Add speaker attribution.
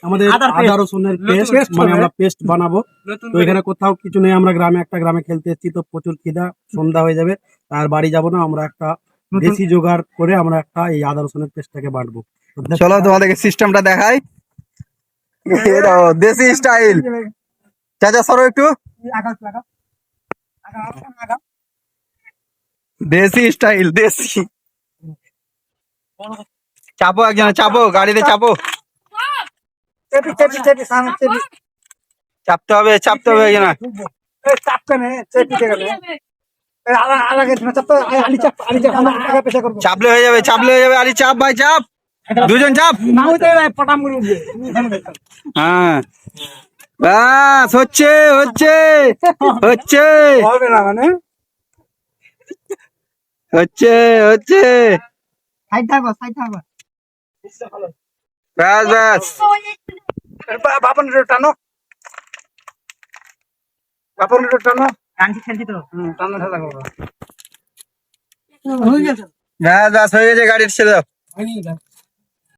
Speaker 1: আমাদের আদা রসুনের পেস্ট, মানে আমরা পেস্ট বানাবো। তো এখানে কোথাও কিছু নেই, আমরা একটা গ্রামে খেলতে এসেছি, তো প্রচুর খিদা, সন্ধ্যা হয়ে যাবে, আর বাড়ি যাব না। আমরা একটা দেশি জোগাড় করে আমরা একটা এই আদা রসুনের পেস্টটাকে বাটবো।
Speaker 2: চলো তোমাদেরকে সিস্টেমটা দেখাই, দেশি স্টাইল। চাচা সরো একটু, দেশি স্টাইল, দেশি। চাপো একজন, চাপো গাড়িতে, চাপো, চাপতে হবে, চাপতে হবে একজন। চাপলে হয়ে যাবে, চাপলে হয়ে যাবে। আলি চাপ ভাই, চাপ, দুজন চাপ। হ্যাঁ, বাস, হচ্ছে হচ্ছে হচ্ছে হচ্ছে হচ্ছে, ব্যাস ব্যাস। বাপন টানো, বাপন টানো, টানো ঠেলা করবো। ব্যাস ব্যাস, হয়ে গেছে, গাড়ির ছেড়ে দাও।